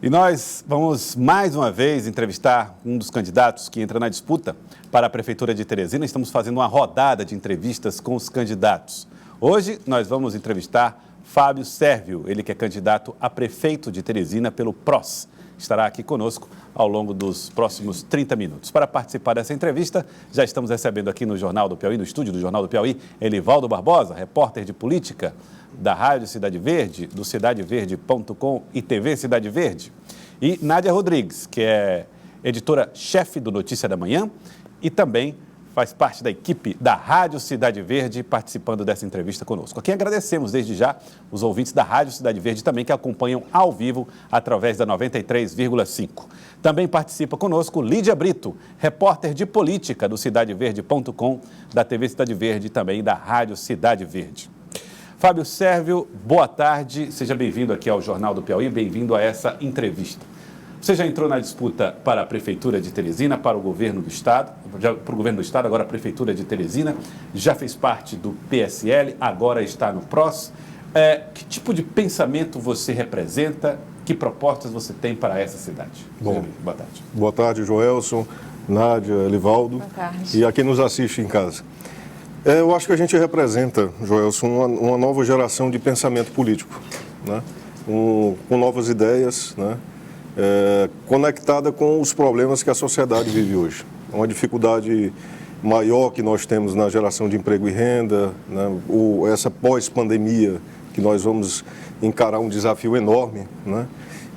E nós vamos mais uma vez entrevistar um dos candidatos que entra na disputa para a Prefeitura de Teresina. Estamos fazendo uma rodada de entrevistas com os candidatos. Hoje nós vamos entrevistar Fábio Sérvio, ele que é candidato a prefeito de Teresina pelo PROS. Estará aqui conosco ao longo dos próximos 30 minutos. Para participar dessa entrevista, já estamos recebendo aqui no Jornal do Piauí, no estúdio do Jornal do Piauí, Elivaldo Barbosa, repórter de política da Rádio Cidade Verde, do cidadeverde.com e TV Cidade Verde. E Nádia Rodrigues, que é editora-chefe do Notícia da Manhã e também faz parte da equipe da Rádio Cidade Verde, participando dessa entrevista conosco. Aqui agradecemos desde já os ouvintes da Rádio Cidade Verde também que acompanham ao vivo através da 93,5. Também participa conosco Lídia Brito, repórter de política do cidadeverde.com, da TV Cidade Verde e também da Rádio Cidade Verde. Fábio Sérvio, boa tarde, seja bem-vindo aqui ao Jornal do Piauí, bem-vindo a essa entrevista. Você já entrou na disputa para a Prefeitura de Teresina, para o governo do Estado, agora a Prefeitura de Teresina, já fez parte do PSL, agora está no PROS. Que tipo de pensamento você representa, que propostas você tem para essa cidade? Bom, boa tarde. Boa tarde, Joelson, Nádia, Elivaldo. Boa tarde. E a quem nos assiste em casa. Eu acho que a gente representa, Joelson, uma nova geração de pensamento político, né? Com novas ideias, né? Conectada com os problemas que a sociedade vive hoje. Uma dificuldade maior que nós temos na geração de emprego e renda, né? Essa pós-pandemia, que nós vamos encarar um desafio enorme, né?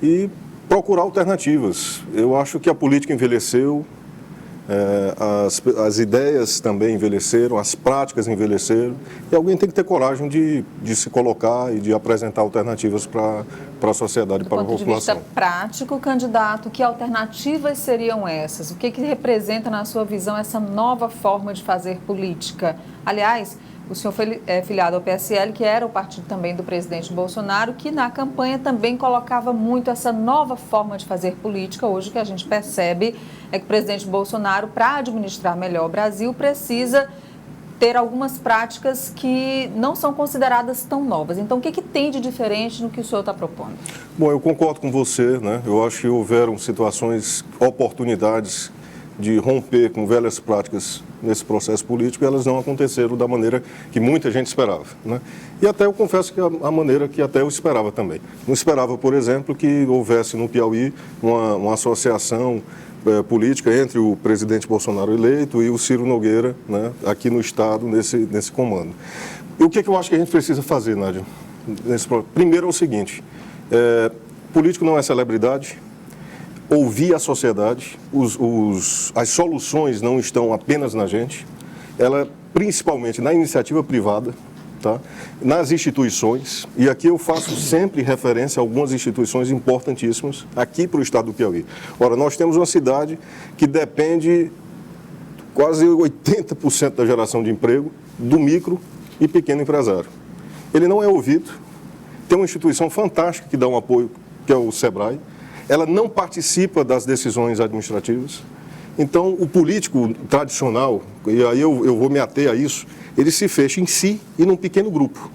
E procurar alternativas. Eu acho que a política envelheceu, as ideias também envelheceram, as práticas envelheceram, e alguém tem que ter coragem de se colocar e de apresentar alternativas para a sociedade e para a população. Do ponto de vista prático, candidato, que alternativas seriam essas? O que representa, na sua visão, essa nova forma de fazer política? Aliás, o senhor foi filiado ao PSL, que era o partido também do presidente Bolsonaro, que na campanha também colocava muito essa nova forma de fazer política. Hoje o que a gente percebe é que o presidente Bolsonaro, para administrar melhor o Brasil, precisa ter algumas práticas que não são consideradas tão novas. Então, o que tem de diferente no que o senhor está propondo? Bom, eu concordo com você, né? Eu acho que houveram situações, oportunidades de romper com velhas práticas nesse processo político, e elas não aconteceram da maneira que muita gente esperava, né? E até eu confesso que a maneira que até eu esperava também. Não esperava, por exemplo, que houvesse no Piauí uma associação política entre o presidente Bolsonaro eleito e o Ciro Nogueira, né, aqui no Estado, nesse comando. E o que eu acho que a gente precisa fazer, Nádia? Primeiro é o seguinte, político não é celebridade. Ouvir a sociedade, as soluções não estão apenas na gente, ela principalmente na iniciativa privada, tá? Nas instituições, e aqui eu faço sempre referência a algumas instituições importantíssimas aqui para o estado do Piauí. Ora, nós temos uma cidade que depende quase 80% da geração de emprego do micro e pequeno empresário. Ele não é ouvido, tem uma instituição fantástica que dá um apoio, que é o SEBRAE. Ela não participa das decisões administrativas. Então, o político tradicional, e aí eu vou me ater a isso, ele se fecha em si e num pequeno grupo.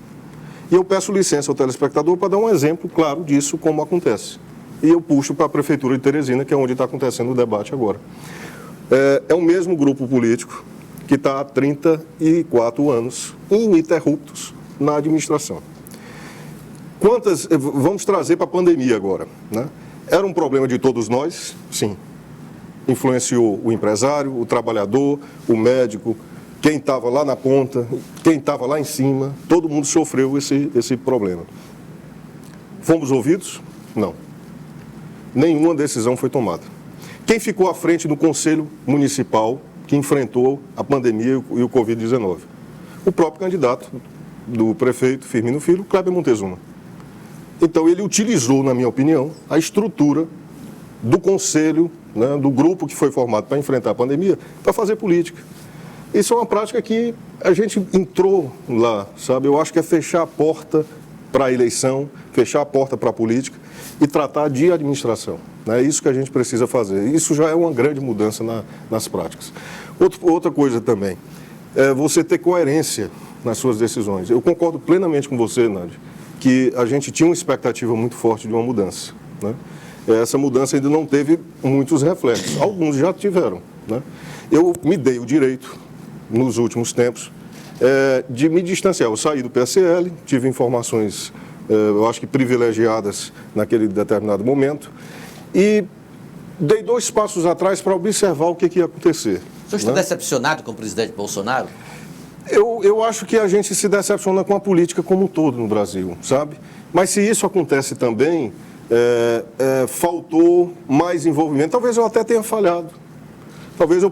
E eu peço licença ao telespectador para dar um exemplo claro disso, como acontece. E eu puxo para a Prefeitura de Teresina, que é onde está acontecendo o debate agora. É o mesmo grupo político que está há 34 anos ininterruptos na administração. Vamos trazer para a pandemia agora, né? Era um problema de todos nós, sim. Influenciou o empresário, o trabalhador, o médico, quem estava lá na ponta, quem estava lá em cima, todo mundo sofreu esse problema. Fomos ouvidos? Não. Nenhuma decisão foi tomada. Quem ficou à frente do Conselho Municipal que enfrentou a pandemia e o Covid-19? O próprio candidato do prefeito Firmino Filho, Kleber Montezuma. Então, ele utilizou, na minha opinião, a estrutura do conselho, né, do grupo que foi formado para enfrentar a pandemia, para fazer política. Isso é uma prática que a gente entrou lá, sabe? Eu acho que é fechar a porta para a eleição, fechar a porta para a política e tratar de administração. É isso que a gente precisa fazer. Isso já é uma grande mudança nas práticas. Outra coisa também, é você ter coerência nas suas decisões. Eu concordo plenamente com você, Nádia, que a gente tinha uma expectativa muito forte de uma mudança, né? essa mudança ainda não teve muitos reflexos. Alguns já tiveram, né? Eu me dei o direito, nos últimos tempos, de me distanciar. Eu saí do PSL, tive informações, eu acho que privilegiadas naquele determinado momento, e dei 2 passos atrás para observar o que ia acontecer. O senhor está decepcionado com o presidente Bolsonaro? Eu acho que a gente se decepciona com a política como um todo no Brasil, sabe? Mas se isso acontece também, faltou mais envolvimento. Talvez eu até tenha falhado. Talvez eu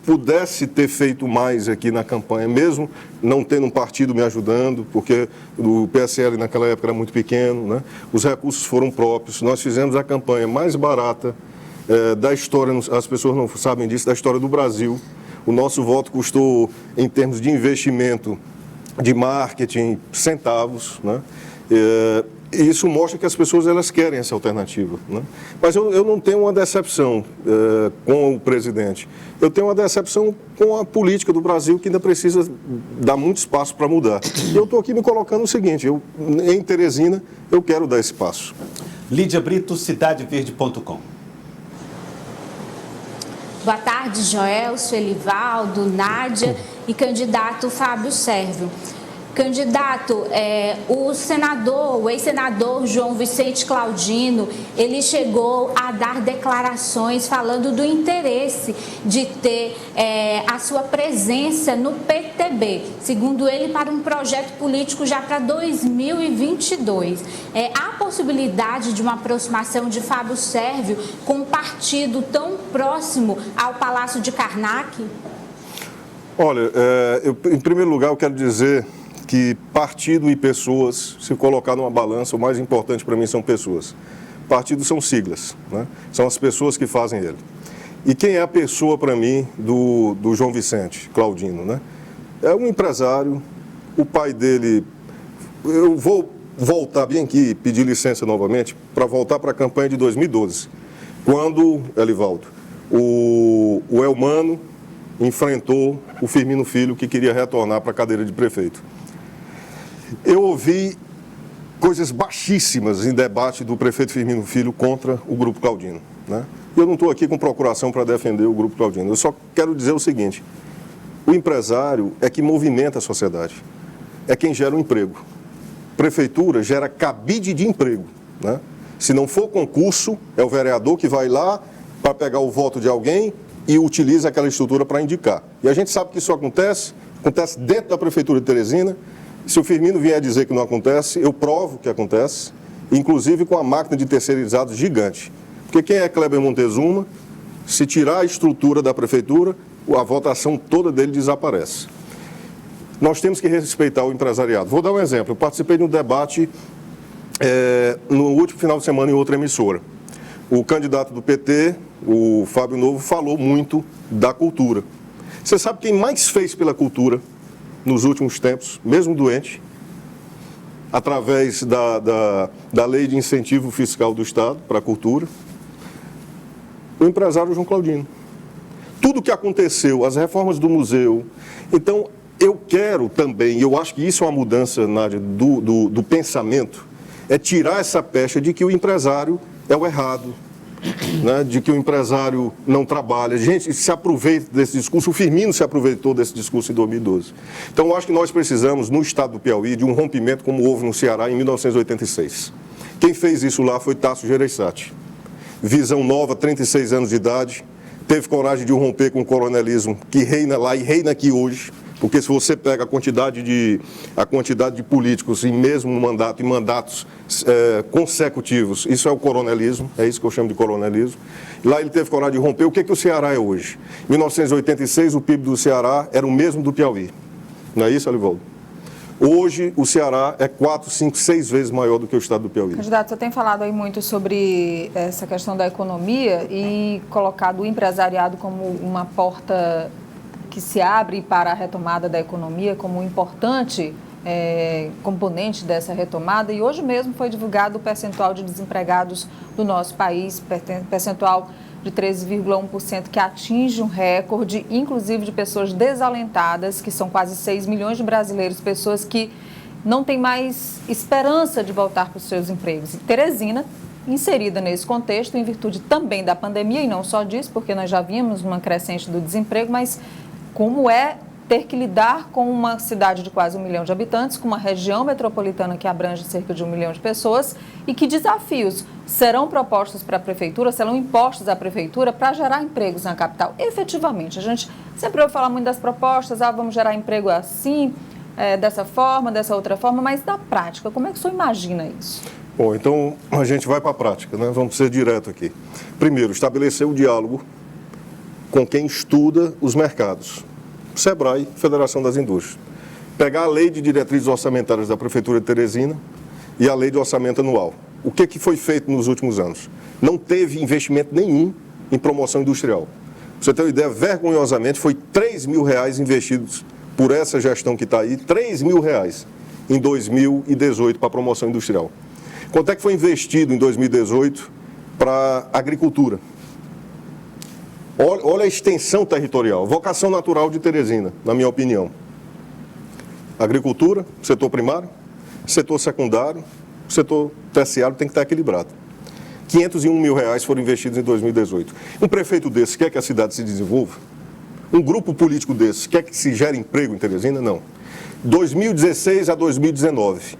pudesse ter feito mais aqui na campanha, mesmo não tendo um partido me ajudando, porque o PSL naquela época era muito pequeno, né? Os recursos foram próprios. Nós fizemos a campanha mais barata da história, as pessoas não sabem disso, da história do Brasil. O nosso voto custou, em termos de investimento, de marketing, centavos, né? E isso mostra que as pessoas elas querem essa alternativa, né? Mas eu não tenho uma decepção com o presidente. Eu tenho uma decepção com a política do Brasil, que ainda precisa dar muito espaço para mudar. E eu estou aqui me colocando o seguinte, em Teresina, eu quero dar esse passo. Lídia Brito, CidadeVerde.com. Boa tarde, Joelcio, Elivaldo, Nádia e candidato Fábio Sérvio. Candidato, o ex-senador João Vicente Claudino, ele chegou a dar declarações falando do interesse de ter a sua presença no PTB, segundo ele, para um projeto político já para 2022. Há possibilidade de uma aproximação de Fábio Sérvio com um partido tão próximo ao Palácio de Karnak? Olha, em primeiro lugar, eu quero dizer que partido e pessoas, se colocar numa balança, o mais importante para mim são pessoas. Partidos são siglas, né? São as pessoas que fazem ele. E quem é a pessoa para mim do João Vicente Claudino, né? É um empresário, o pai dele... Eu vou voltar bem aqui, pedir licença novamente, para voltar para a campanha de 2012, quando, Elivaldo, o Elmano enfrentou o Firmino Filho, que queria retornar para a cadeira de prefeito. Eu ouvi coisas baixíssimas em debate do prefeito Firmino Filho contra o Grupo Claudino, né? Eu não estou aqui com procuração para defender o Grupo Claudino. Eu só quero dizer o seguinte, o empresário é que movimenta a sociedade, é quem gera o emprego. Prefeitura gera cabide de emprego, né? Se não for concurso, é o vereador que vai lá para pegar o voto de alguém e utiliza aquela estrutura para indicar. E a gente sabe que isso acontece dentro da Prefeitura de Teresina. Se o Firmino vier dizer que não acontece, eu provo que acontece, inclusive com a máquina de terceirizados gigante. Porque quem é Kleber Montezuma, se tirar a estrutura da Prefeitura, a votação toda dele desaparece. Nós temos que respeitar o empresariado. Vou dar um exemplo. Eu participei de um debate no último final de semana em outra emissora. O candidato do PT, o Fábio Novo, falou muito da cultura. Você sabe quem mais fez pela cultura nos últimos tempos, mesmo doente, através da lei de incentivo fiscal do Estado para a cultura? O empresário João Claudino. Tudo que aconteceu, as reformas do museu. Então, eu quero também, eu acho que isso é uma mudança, Nádia, do pensamento, é tirar essa pecha de que o empresário é o errado, né? De que o empresário não trabalha. Gente, se aproveita desse discurso, o Firmino se aproveitou desse discurso em 2012. Então, eu acho que nós precisamos, no estado do Piauí, de um rompimento como houve no Ceará em 1986. Quem fez isso lá foi Tasso Gereissati. Visão nova, 36 anos de idade, teve coragem de romper com o coronelismo que reina lá e reina aqui hoje. Porque se você pega a quantidade de políticos em mesmo mandato, em mandatos consecutivos, isso é o coronelismo, é isso que eu chamo de coronelismo. Lá ele teve coragem de romper. O que o Ceará é hoje? Em 1986, o PIB do Ceará era o mesmo do Piauí. Não é isso, Elivaldo? Hoje, o Ceará é 4, 5, 6 vezes maior do que o estado do Piauí. Candidato, você tem falado aí muito sobre essa questão da economia e colocado o empresariado como uma porta que se abre para a retomada da economia como um importante componente dessa retomada. E hoje mesmo foi divulgado o percentual de desempregados do nosso país, percentual de 13,1%, que atinge um recorde, inclusive de pessoas desalentadas, que são quase 6 milhões de brasileiros, pessoas que não têm mais esperança de voltar para os seus empregos. E Teresina inserida nesse contexto, em virtude também da pandemia, e não só disso, porque nós já vimos uma crescente do desemprego, mas como é ter que lidar com uma cidade de quase 1 milhão de habitantes, com uma região metropolitana que abrange cerca de 1 milhão de pessoas, e que desafios serão propostos para a Prefeitura, serão impostos à Prefeitura para gerar empregos na capital. Efetivamente, a gente sempre ouve falar muito das propostas, vamos gerar emprego assim, dessa forma, dessa outra forma, mas na prática, como é que o senhor imagina isso? Bom, então a gente vai para a prática, né? Vamos ser direto aqui. Primeiro, estabelecer o diálogo com quem estuda os mercados. SEBRAE, Federação das Indústrias. Pegar a lei de diretrizes orçamentárias da Prefeitura de Teresina e a lei de orçamento anual. O que foi feito nos últimos anos? Não teve investimento nenhum em promoção industrial. Pra você ter uma ideia, vergonhosamente, foi R$3 mil investidos por essa gestão que está aí, R$3 mil em 2018 para promoção industrial. Quanto é que foi investido em 2018 para agricultura? Olha a extensão territorial, vocação natural de Teresina, na minha opinião. Agricultura, setor primário, setor secundário, setor terciário tem que estar equilibrado. R$501 mil foram investidos em 2018. Um prefeito desse quer que a cidade se desenvolva? Um grupo político desse quer que se gere emprego em Teresina? Não. 2016 a 2019,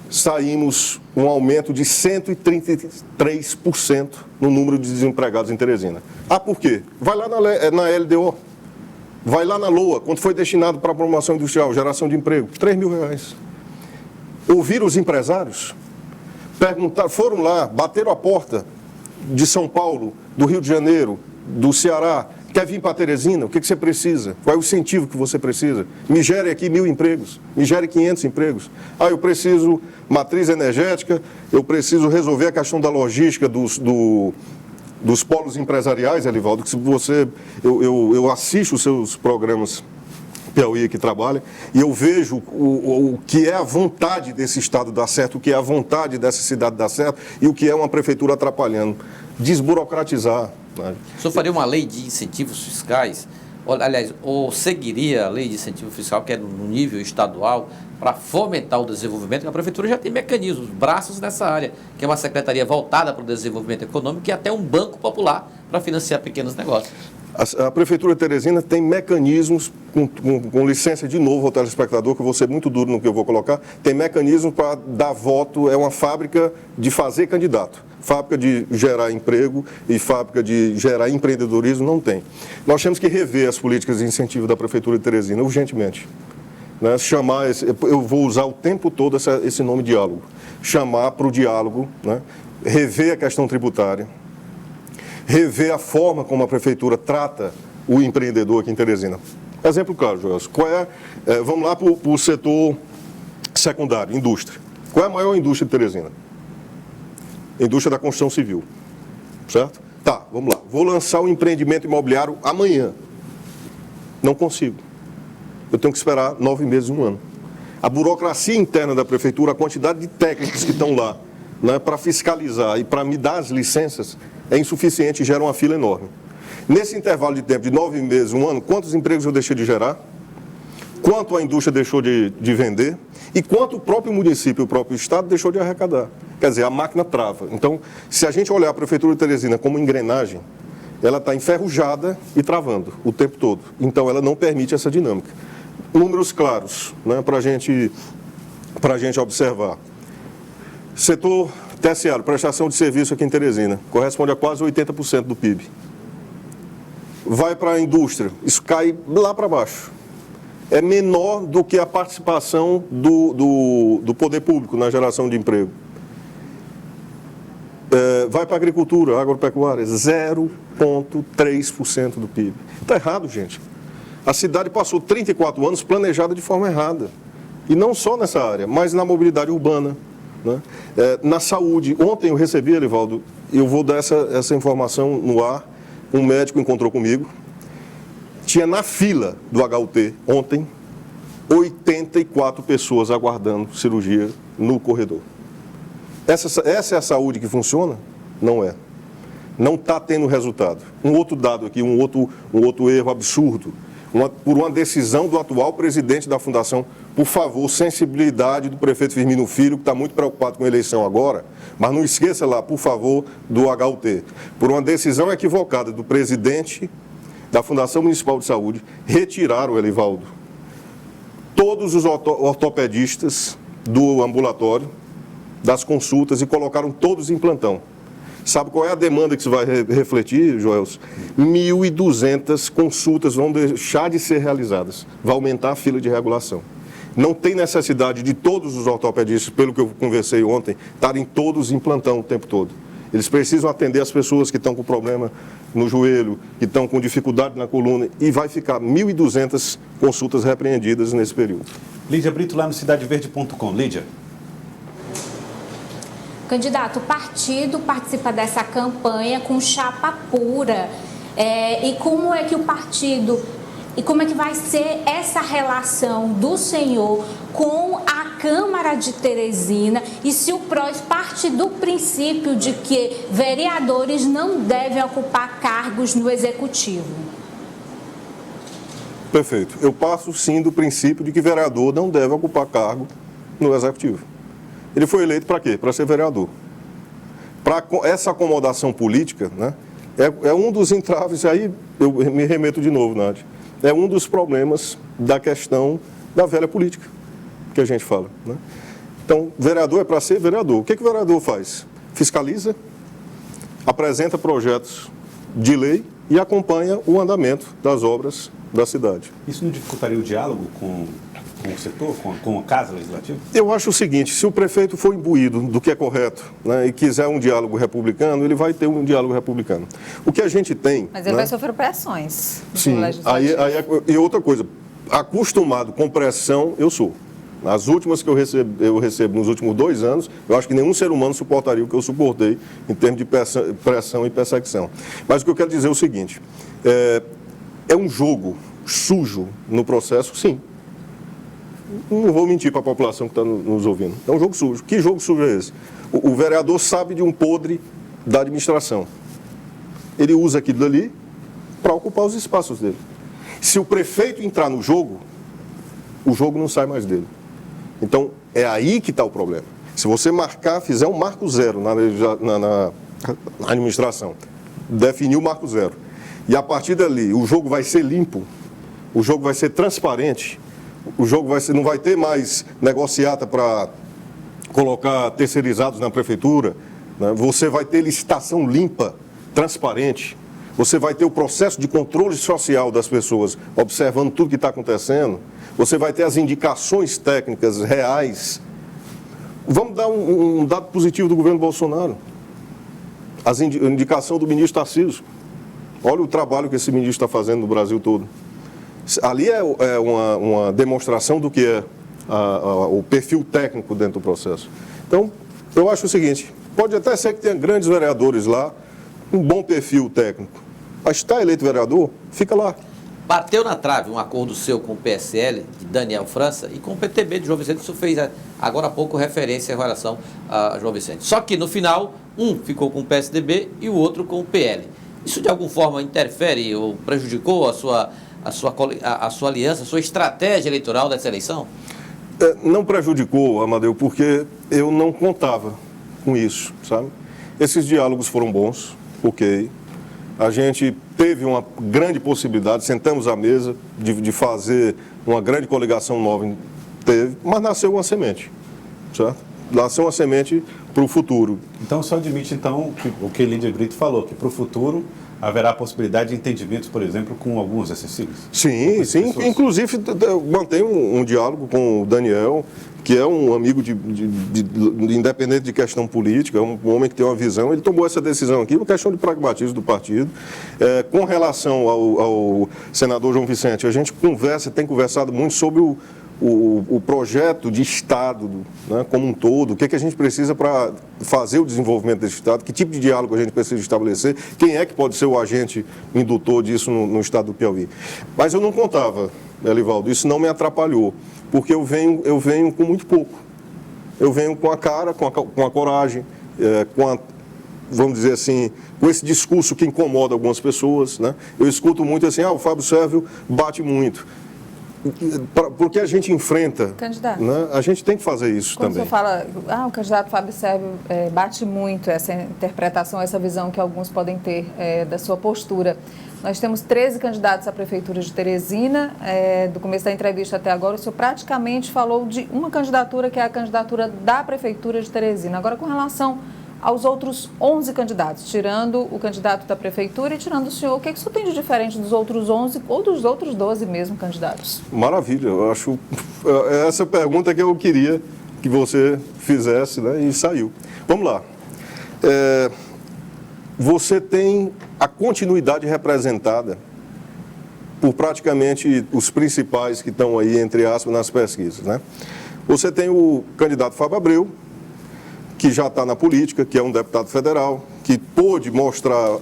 saímos um aumento de 133% no número de desempregados em Teresina. Por quê? Vai lá na LDO, vai lá na LOA, quanto foi destinado para a promoção industrial, geração de emprego? R$3 mil. Ouviram os empresários? Perguntaram, foram lá, bateram a porta de São Paulo, do Rio de Janeiro, do Ceará. Quer vir para Teresina? O que você precisa? Qual é o incentivo que você precisa? Me gere aqui 1.000 empregos, me gere 500 empregos. Eu preciso matriz energética, eu preciso resolver a questão da logística dos polos empresariais, Elivaldo, que se você... Eu assisto os seus programas Piauí que trabalha, e eu vejo o que é a vontade desse Estado dar certo, o que é a vontade dessa cidade dar certo, e o que é uma prefeitura atrapalhando. Desburocratizar. O senhor faria uma lei de incentivos fiscais, aliás, ou seguiria a lei de incentivo fiscal, que é no nível estadual, para fomentar o desenvolvimento? A Prefeitura já tem mecanismos, braços nessa área, que é uma secretaria voltada para o desenvolvimento econômico e até um banco popular para financiar pequenos negócios. A Prefeitura de Teresina tem mecanismos, com licença de novo ao telespectador, que eu vou ser muito duro no que eu vou colocar, tem mecanismos para dar voto, é uma fábrica de fazer candidato. Fábrica de gerar emprego e fábrica de gerar empreendedorismo não tem. Nós temos que rever as políticas de incentivo da Prefeitura de Teresina, urgentemente. Né? Eu vou usar o tempo todo esse nome diálogo. Chamar para o diálogo, né? Rever a questão tributária, rever a forma como a Prefeitura trata o empreendedor aqui em Teresina. Exemplo claro, Joelson. Vamos lá para o setor secundário, indústria. Qual é a maior indústria de Teresina? Indústria da construção civil, certo? Tá, vamos lá. Vou lançar o empreendimento imobiliário amanhã. Não consigo. Eu tenho que esperar 9 meses, 1 ano. A burocracia interna da Prefeitura, a quantidade de técnicos que estão lá, né, para fiscalizar e para me dar as licenças, é insuficiente e gera uma fila enorme. Nesse intervalo de tempo de 9 meses, 1 ano, quantos empregos eu deixei de gerar? Quanto a indústria deixou de vender? E quanto o próprio município, o próprio Estado deixou de arrecadar? Quer dizer, a máquina trava. Então, se a gente olhar a Prefeitura de Teresina como engrenagem, ela está enferrujada e travando o tempo todo. Então, ela não permite essa dinâmica. Números claros, né, para a gente observar. Setor terciário, prestação de serviço aqui em Teresina, corresponde a quase 80% do PIB. Vai para a indústria, isso cai lá para baixo. É menor do que a participação do poder público na geração de emprego. Vai para a agricultura, agropecuária, 0,3% do PIB. Está errado, gente. A cidade passou 34 anos planejada de forma errada. E não só nessa área, mas na mobilidade urbana, né? Na saúde. Ontem eu recebi, Elivaldo, eu vou dar essa informação no ar, um médico encontrou comigo, tinha na fila do HUT ontem 84 pessoas aguardando cirurgia no corredor. Essa é a saúde que funciona? Não é. Não está tendo resultado. Um outro dado aqui, um outro erro absurdo. Por uma decisão do atual presidente da Fundação por favor, sensibilidade do prefeito Firmino Filho, que está muito preocupado com a eleição agora, mas não esqueça lá, por favor, do HUT. Por uma decisão equivocada do presidente da Fundação Municipal de Saúde, retiraram o Elivaldo. Todos os ortopedistas do ambulatório, das consultas, e colocaram todos em plantão. Sabe qual é a demanda que isso vai refletir, Joelson? 1.200 consultas vão deixar de ser realizadas. Vai aumentar a fila de regulação. Não tem necessidade de todos os ortopedistas, pelo que eu conversei ontem, estarem todos em plantão o tempo todo. Eles precisam atender as pessoas que estão com problema no joelho, que estão com dificuldade na coluna, e vai ficar 1.200 consultas repreendidas nesse período. Lídia Brito, lá no cidadeverde.com. Lídia. Candidato, o partido participa dessa campanha com chapa pura. E como é que o partido, e como é que vai ser essa relação do senhor com a Câmara de Teresina, e se o PROS parte do princípio de que vereadores não devem ocupar cargos no Executivo? Perfeito. Eu passo sim do princípio de que vereador não deve ocupar cargo no Executivo. Ele foi eleito para quê? Para ser vereador. Para essa acomodação política, né, é um dos entraves, aí eu me remeto de novo, Nádia, é um dos problemas da questão da velha política que a gente fala. Né? Então, vereador é para ser vereador. O que o vereador faz? Fiscaliza, apresenta projetos de lei e acompanha o andamento das obras da cidade. Isso não dificultaria o diálogo com o setor, com a Casa Legislativa? Eu acho o seguinte, se o prefeito for imbuído do que é correto, né, e quiser um diálogo republicano, ele vai ter um diálogo republicano. O que a gente tem... Mas ele vai sofrer pressões do Sim, Legislativo. E outra coisa, acostumado com pressão, eu sou. As últimas que eu recebo nos últimos 2 anos, eu acho que nenhum ser humano suportaria o que eu suportei em termos de pressão e perseguição. Mas o que eu quero dizer é o seguinte, é um jogo sujo no processo, sim. Não vou mentir para a população que está nos ouvindo. É um jogo sujo. Que jogo sujo é esse? O vereador sabe de um podre da administração. Ele usa aquilo dali para ocupar os espaços dele. Se o prefeito entrar no jogo, o jogo não sai mais dele. Então, é aí que está o problema. Se você fizer um marco zero na administração, definir o marco zero, e a partir dali o jogo vai ser limpo, o jogo vai ser transparente, o jogo não vai ter mais negociata para colocar terceirizados na prefeitura, né? Você vai ter licitação limpa, transparente, você vai ter o processo de controle social das pessoas, observando tudo que está acontecendo, você vai ter as indicações técnicas reais. Vamos dar um dado positivo do governo Bolsonaro. A indicação do ministro Tarcísio. Olha o trabalho que esse ministro está fazendo no Brasil todo. Ali é uma demonstração do que é o perfil técnico dentro do processo. Então, eu acho o seguinte, pode até ser que tenha grandes vereadores lá, um bom perfil técnico, mas está eleito vereador, fica lá. Bateu na trave um acordo seu com o PSL, de Daniel França, e com o PTB de João Vicente. Isso fez agora há pouco referência em relação a João Vicente. Só que no final, um ficou com o PSDB e o outro com o PL. Isso de alguma forma interfere ou prejudicou a sua aliança, a sua estratégia eleitoral dessa eleição? Não prejudicou, Amadeu, porque eu não contava com isso, sabe? Esses diálogos foram bons, ok. A gente teve uma grande possibilidade, sentamos à mesa de fazer uma grande coligação nova, mas nasceu uma semente, certo? Nasceu uma semente para o futuro. Então, o senhor admite, o que Lídia Brito falou, que para o futuro haverá a possibilidade de entendimentos, por exemplo, com alguns desses signos? Sim, sim. Pessoas. Inclusive, mantenho um diálogo com o Daniel, que é um amigo independente de questão política, um homem que tem uma visão. Ele tomou essa decisão aqui, uma questão de pragmatismo do partido. Com relação ao senador João Vicente, a gente tem conversado muito sobre o projeto de Estado, né, como um todo, o que a gente precisa para fazer o desenvolvimento desse Estado, que tipo de diálogo a gente precisa estabelecer, quem é que pode ser o agente indutor disso no Estado do Piauí. Mas eu não contava, Elivaldo, isso não me atrapalhou, porque eu venho com muito pouco. Eu venho com a cara, com a coragem, vamos dizer assim, com esse discurso que incomoda algumas pessoas, né? Eu escuto muito assim, o Fábio Sérvio bate muito. porque a gente enfrenta, Candidato. né, a gente tem que fazer isso Quando também. você fala, o candidato Fábio Sérvio bate muito essa interpretação, essa visão que alguns podem ter da sua postura. Nós temos 13 candidatos à Prefeitura de Teresina. Do começo da entrevista até agora, o senhor praticamente falou de uma candidatura, que é a candidatura da Prefeitura de Teresina. Agora, com relação aos outros 11 candidatos, tirando o candidato da Prefeitura e tirando o senhor, o que o senhor tem de diferente dos outros 11 ou dos outros 12 mesmo candidatos? Maravilha, eu acho essa pergunta que eu queria que você fizesse, né, e saiu. Vamos lá. Você tem a continuidade representada por praticamente os principais que estão aí, entre aspas, nas pesquisas, né? Você tem o candidato Fábio Abreu, que já está na política, que é um deputado federal, que pôde mostrar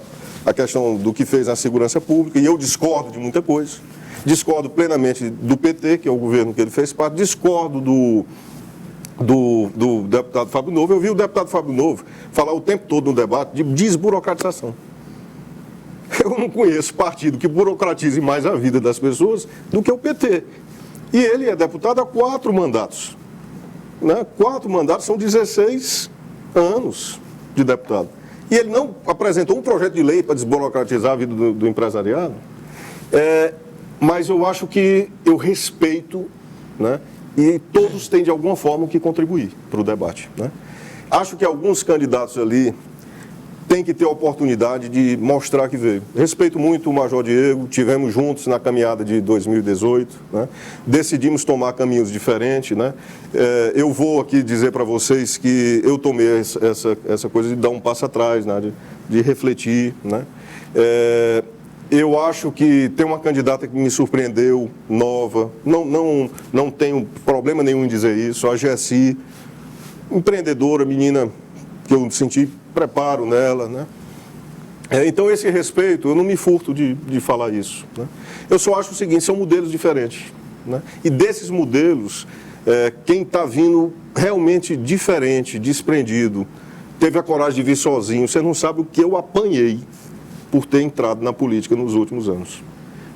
a questão do que fez na segurança pública, e eu discordo de muita coisa. Discordo plenamente do PT, que é o governo que ele fez parte, discordo do deputado Fábio Novo. Eu vi o deputado Fábio Novo falar o tempo todo no debate de desburocratização. Eu não conheço partido que burocratize mais a vida das pessoas do que o PT. E ele é deputado há 4 mandatos. Né? 4 mandatos são 16 anos de deputado. E ele não apresentou um projeto de lei para desburocratizar a vida do empresariado. Mas eu acho que eu respeito, né? E todos têm de alguma forma que contribuir para o debate, né? Acho que alguns candidatos ali têm que ter a oportunidade de mostrar que veio. Respeito muito o Major Diego, tivemos juntos na caminhada de 2018, né? Decidimos tomar caminhos diferentes, né? Eu vou aqui dizer para vocês que eu tomei essa coisa de dar um passo atrás, né? De refletir, né? Eu acho que tem uma candidata que me surpreendeu, nova, não tenho problema nenhum em dizer isso, a Jessi, empreendedora, menina que eu senti preparo nela, né? Então, esse respeito, eu não me furto de falar isso, né? Eu só acho o seguinte, são modelos diferentes, né? E desses modelos, quem está vindo realmente diferente, desprendido, teve a coragem de vir sozinho, você não sabe o que eu apanhei por ter entrado na política nos últimos anos,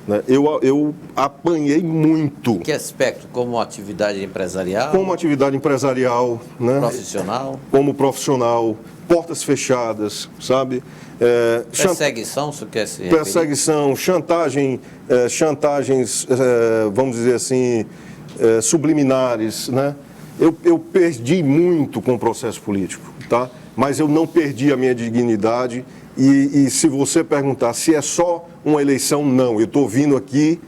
né? Eu apanhei muito. Que aspecto? Como atividade empresarial? Como atividade empresarial, né? Profissional? Como profissional, portas fechadas, sabe? Perseguição, se quer se referir? Perseguição, chantagens, vamos dizer assim, subliminares, né? Eu perdi muito com o processo político, tá? Mas eu não perdi a minha dignidade. E se você perguntar se é só uma eleição, não. Eu estou vindo aqui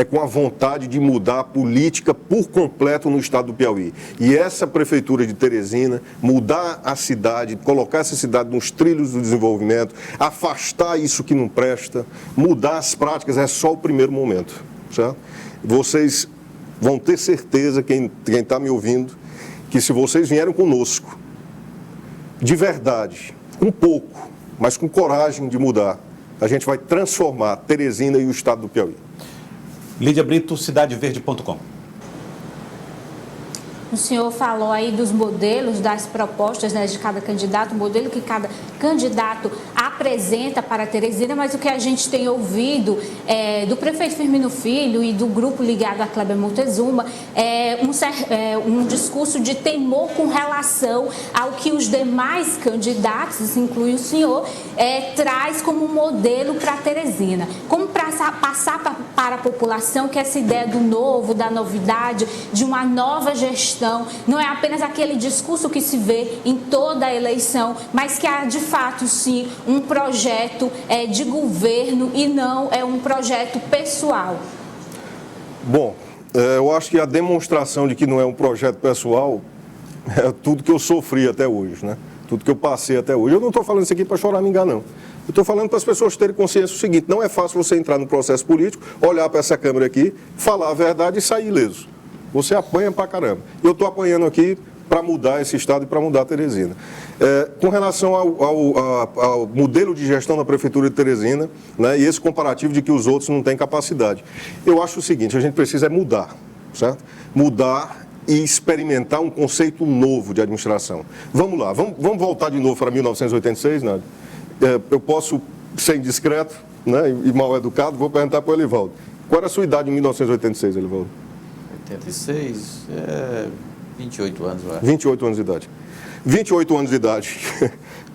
com a vontade de mudar a política por completo no estado do Piauí. E essa prefeitura de Teresina, mudar a cidade, colocar essa cidade nos trilhos do desenvolvimento, afastar isso que não presta, mudar as práticas, é só o primeiro momento, certo? Vocês vão ter certeza, quem está me ouvindo, que se vocês vieram conosco, de verdade, um pouco, mas com coragem de mudar, a gente vai transformar Teresina e o estado do Piauí. Lídia Brito, cidadeverde.com. O senhor falou aí dos modelos, das propostas, né, de cada candidato, o modelo que cada candidato apresenta para Teresina, mas o que a gente tem ouvido do prefeito Firmino Filho e do grupo ligado a Kleber Montezuma é um discurso de temor com relação ao que os demais candidatos, isso inclui o senhor, traz como modelo para Teresina. Como passar para a população que essa ideia do novo, da novidade, de uma nova gestão, não é apenas aquele discurso que se vê em toda a eleição, mas que há de fato sim um projeto de governo e não é um projeto pessoal. Bom, eu acho que a demonstração de que não é um projeto pessoal é tudo que eu sofri até hoje, né? Tudo que eu passei até hoje. Eu não estou falando isso aqui para choramingar, não. Eu estou falando para as pessoas terem consciência do seguinte: não é fácil você entrar no processo político, olhar para essa câmera aqui, falar a verdade e sair ileso. Você apanha pra caramba. Eu estou apanhando aqui para mudar esse estado e para mudar a Teresina. Com relação ao modelo de gestão da Prefeitura de Teresina, né, e esse comparativo de que os outros não têm capacidade, eu acho o seguinte: a gente precisa mudar, certo? Mudar e experimentar um conceito novo de administração. Vamos lá, vamos voltar de novo para 1986, Nádia? Eu posso ser indiscreto, né, e mal educado, vou perguntar para o Elivaldo. Qual era a sua idade em 1986, Elivaldo? 86, 28 anos, eu acho. 28 anos de idade. 28 anos de idade.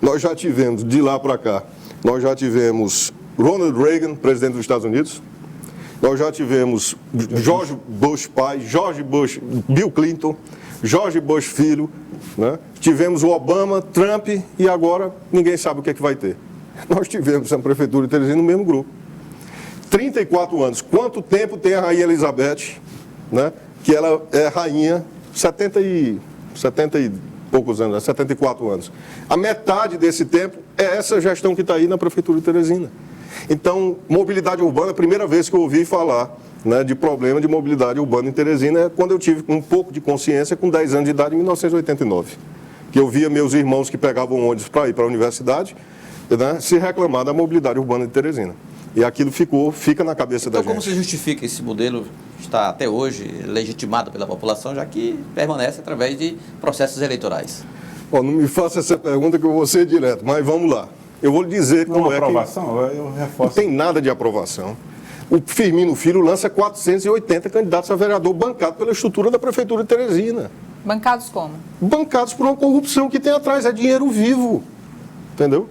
Nós já tivemos, de lá para cá, nós já tivemos Ronald Reagan, presidente dos Estados Unidos. Nós já tivemos George Bush pai, George Bush, Bill Clinton, George Bush filho, né? Tivemos o Obama, Trump e agora ninguém sabe o que é que vai ter. Nós tivemos a Prefeitura de Teresina no mesmo grupo. 34 anos. Quanto tempo tem a Rainha Elizabeth, né? Que ela é rainha, 70 e poucos anos, 74 anos. A metade desse tempo é essa gestão que está aí na Prefeitura de Teresina. Então, mobilidade urbana, a primeira vez que eu ouvi falar, né, de problema de mobilidade urbana em Teresina é quando eu tive um pouco de consciência com 10 anos de idade, em 1989. Que eu via meus irmãos que pegavam ônibus para ir para a universidade, né, se reclamar da mobilidade urbana de Teresina. E aquilo fica na cabeça da gente. Então, como se justifica esse modelo está até hoje legitimado pela população, já que permanece através de processos eleitorais? Bom, não me faça essa pergunta que eu vou ser direto, mas vamos lá. Eu vou lhe dizer como é aprovação, eu reforço. Não tem nada de aprovação. O Firmino Filho lança 480 candidatos a vereador bancados pela estrutura da Prefeitura de Teresina. Bancados como? Bancados por uma corrupção que tem atrás, é dinheiro vivo, entendeu?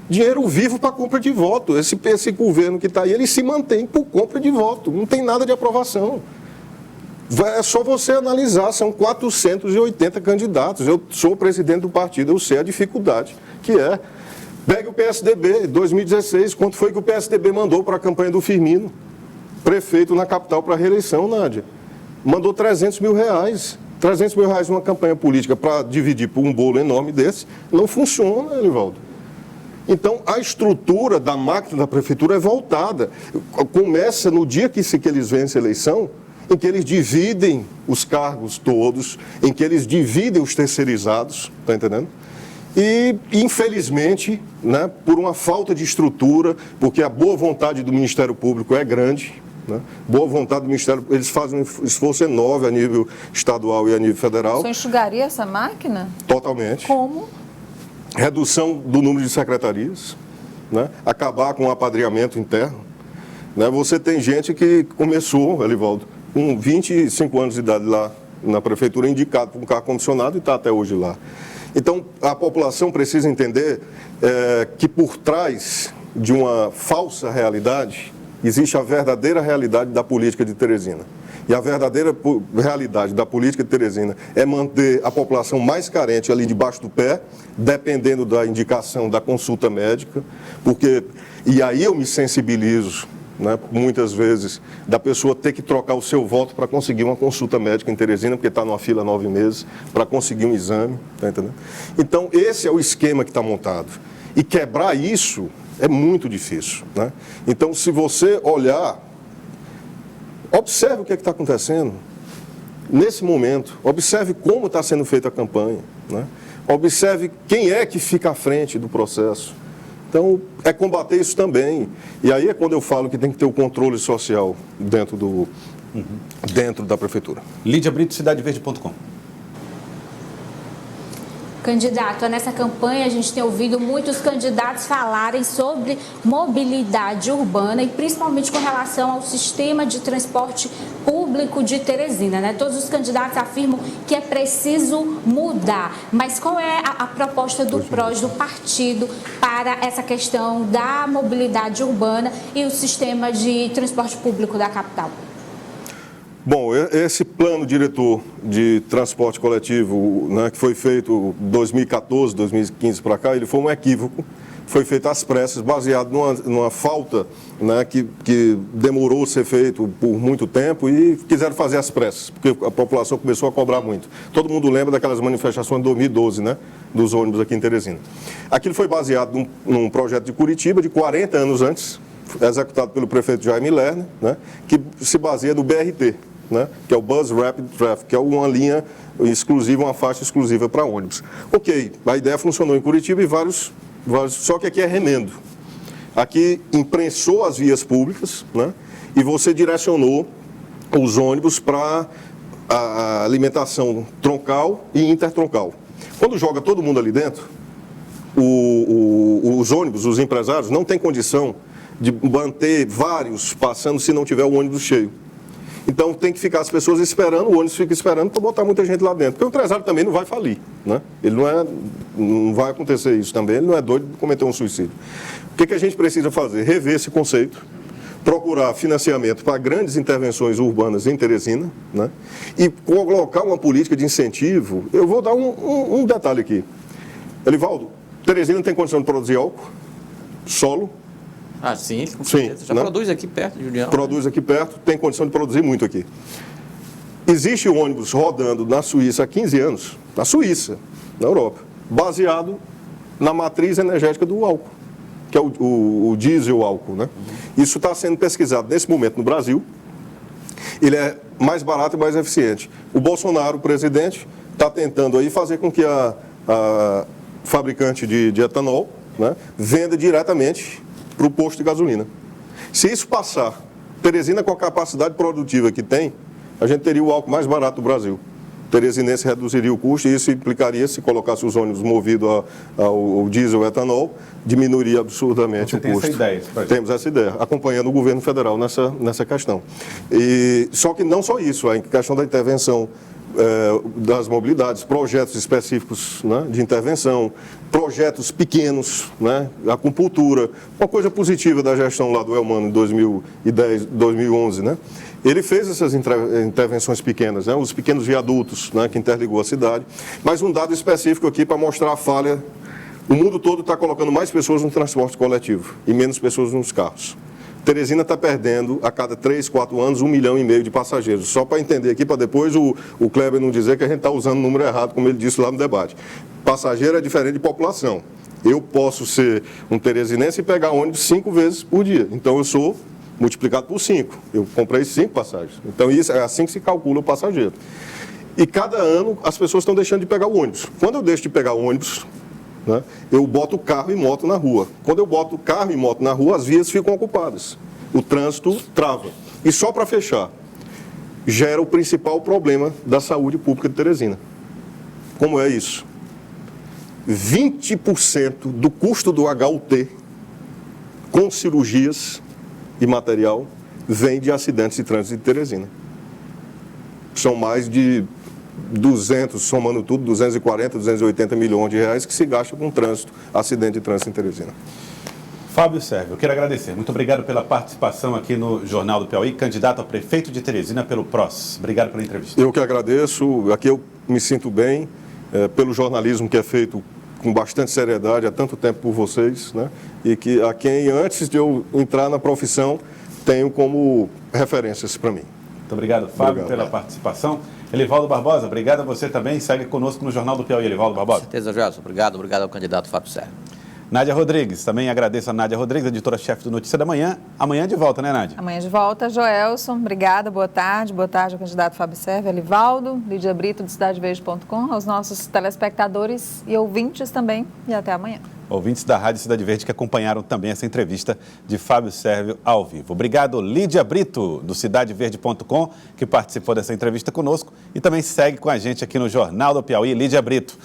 Dinheiro vivo para compra de voto. Esse governo que está aí, ele se mantém por compra de voto, não tem nada de aprovação. É só você analisar, são 480 candidatos. Eu sou presidente do partido, eu sei a dificuldade que é. Pegue o PSDB, 2016, quanto foi que o PSDB mandou para a campanha do Firmino? Prefeito na capital para a reeleição, Nádia. Mandou 300 mil reais. 300 mil reais numa campanha política para dividir por um bolo enorme desse, não funciona, Elivaldo. Então, a estrutura da máquina da prefeitura é voltada. Começa no dia que eles vencem a eleição, em que eles dividem os cargos todos, em que eles dividem os terceirizados, está entendendo? E, infelizmente, né, por uma falta de estrutura, porque a boa vontade do Ministério Público é grande, né, boa vontade do Ministério, eles fazem um esforço enorme a nível estadual e a nível federal. O senhor enxugaria essa máquina? Totalmente. Como? Redução do número de secretarias, né, acabar com o apadrinhamento interno. Né, você tem gente que começou, Elivaldo, com 25 anos de idade lá na prefeitura, indicado para um cargo comissionado e está até hoje lá. Então, a população precisa entender que por trás de uma falsa realidade, existe a verdadeira realidade da política de Teresina. E a verdadeira realidade da política de Teresina é manter a população mais carente ali debaixo do pé, dependendo da indicação da consulta médica, e aí eu me sensibilizo, né, muitas vezes, da pessoa ter que trocar o seu voto para conseguir uma consulta médica em Teresina, porque está numa fila 9 meses, para conseguir um exame, tá entendendo? Então, esse é o esquema que está montado. E quebrar isso é muito difícil, né? Então, se você olhar, observe o que está acontecendo nesse momento, observe como está sendo feita a campanha, né? Observe quem é que fica à frente do processo. Então, é combater isso também. E aí é quando eu falo que tem que ter o controle social dentro da prefeitura. Lídia Brito, cidadeverde.com. Candidato, nessa campanha a gente tem ouvido muitos candidatos falarem sobre mobilidade urbana e principalmente com relação ao sistema de transporte público de Teresina, né? Todos os candidatos afirmam que é preciso mudar, mas qual é a proposta do PROS, do partido, para essa questão da mobilidade urbana e o sistema de transporte público da capital? Bom, esse plano diretor de transporte coletivo, né, que foi feito 2014, 2015 para cá, ele foi um equívoco, foi feito às pressas, baseado numa falta, né, que demorou a ser feito por muito tempo e quiseram fazer às pressas, porque a população começou a cobrar muito. Todo mundo lembra daquelas manifestações de 2012, né, dos ônibus aqui em Teresina. Aquilo foi baseado num projeto de Curitiba, de 40 anos antes, executado pelo prefeito Jaime Lerner, né, que se baseia no BRT. Né, que é o Bus Rapid Traffic, que é uma linha exclusiva, uma faixa exclusiva para ônibus. Ok, a ideia funcionou em Curitiba e vários, só que aqui é remendo. Aqui imprensou as vias públicas, né, e você direcionou os ônibus para a alimentação troncal e intertroncal. Quando joga todo mundo ali dentro, os ônibus, os empresários, não têm condição de manter vários passando se não tiver o ônibus cheio. Então tem que ficar as pessoas esperando, o ônibus fica esperando para botar muita gente lá dentro. Porque o empresário também não vai falir, né? Ele não vai acontecer isso também, ele não é doido de cometer um suicídio. O que a gente precisa fazer? Rever esse conceito, procurar financiamento para grandes intervenções urbanas em Teresina, né? E colocar uma política de incentivo. Eu vou dar um detalhe aqui. Elivaldo, Teresina tem condição de produzir álcool, solo. Ah, sim, com certeza. Já né? produz aqui perto, Julião. Produz aqui perto, tem condição de produzir muito aqui. Existe um ônibus rodando na Suíça há 15 anos, na Suíça, na Europa, baseado na matriz energética do álcool, que é o diesel álcool, né? Isso está sendo pesquisado nesse momento no Brasil. Ele é mais barato e mais eficiente. O Bolsonaro, o presidente, está tentando aí fazer com que a fabricante de etanol, né, venda diretamente para o posto de gasolina. Se isso passar, Teresina com a capacidade produtiva que tem, a gente teria o álcool mais barato do Brasil. Teresinense reduziria o custo e isso implicaria, se colocasse os ônibus movidos ao diesel etanol, diminuiria absurdamente o custo. Essa ideia, temos essa ideia, acompanhando o governo federal nessa questão. Só que não só isso, a questão da intervenção das mobilidades, projetos específicos, né, de intervenção, projetos pequenos, né, acupuntura, uma coisa positiva da gestão lá do Elmano em 2010, 2011, né? Ele fez essas intervenções pequenas, né, os pequenos viadutos, né, que interligou a cidade, mas um dado específico aqui para mostrar a falha. O mundo todo está colocando mais pessoas no transporte coletivo e menos pessoas nos carros. Teresina está perdendo a cada 3, 4 anos 1,5 milhão de passageiros. Só para entender aqui, para depois o Kleber não dizer que a gente está usando o número errado, como ele disse lá no debate. Passageiro é diferente de população. Eu posso ser um teresinense e pegar ônibus 5 vezes por dia. Então eu sou multiplicado por 5. Eu comprei 5 passagens. Então isso é assim que se calcula o passageiro. E cada ano as pessoas estão deixando de pegar o ônibus. Quando eu deixo de pegar o ônibus, né, eu boto carro e moto na rua. Quando eu boto carro e moto na rua, as vias ficam ocupadas. O trânsito trava. E só para fechar, gera o principal problema da saúde pública de Teresina. Como é isso? 20% do custo do HUT com cirurgias e material vem de acidentes de trânsito de Teresina. São mais de 200, somando tudo, 240, 280 milhões de reais que se gasta com trânsito, acidente de trânsito em Teresina. Fábio Sérvio, eu quero agradecer. Muito obrigado pela participação aqui no Jornal do Piauí, candidato a prefeito de Teresina pelo PROS. Obrigado pela entrevista. Eu que agradeço. Aqui eu me sinto bem pelo jornalismo que é feito com bastante seriedade há tanto tempo por vocês, né? E que a quem, antes de eu entrar na profissão, tenho como referências para mim. Muito obrigado, Fábio, pela participação. Elivaldo Barbosa, obrigado a você também. Segue conosco no Jornal do Piauí, Elivaldo Barbosa. Com certeza, Gelson. Obrigado ao candidato Fábio Sérvio. Nádia Rodrigues, também agradeço a Nádia Rodrigues, editora-chefe do Notícia da Manhã. Amanhã de volta, né, Nádia? Amanhã de volta, Joelson. Obrigada, boa tarde. Boa tarde ao candidato Fábio Sérvio, Elivaldo, Lídia Brito, do CidadeVerde.com, aos nossos telespectadores e ouvintes também. E até amanhã. Ouvintes da Rádio Cidade Verde que acompanharam também essa entrevista de Fábio Sérvio ao vivo. Obrigado, Lídia Brito, do CidadeVerde.com, que participou dessa entrevista conosco e também segue com a gente aqui no Jornal do Piauí, Lídia Brito.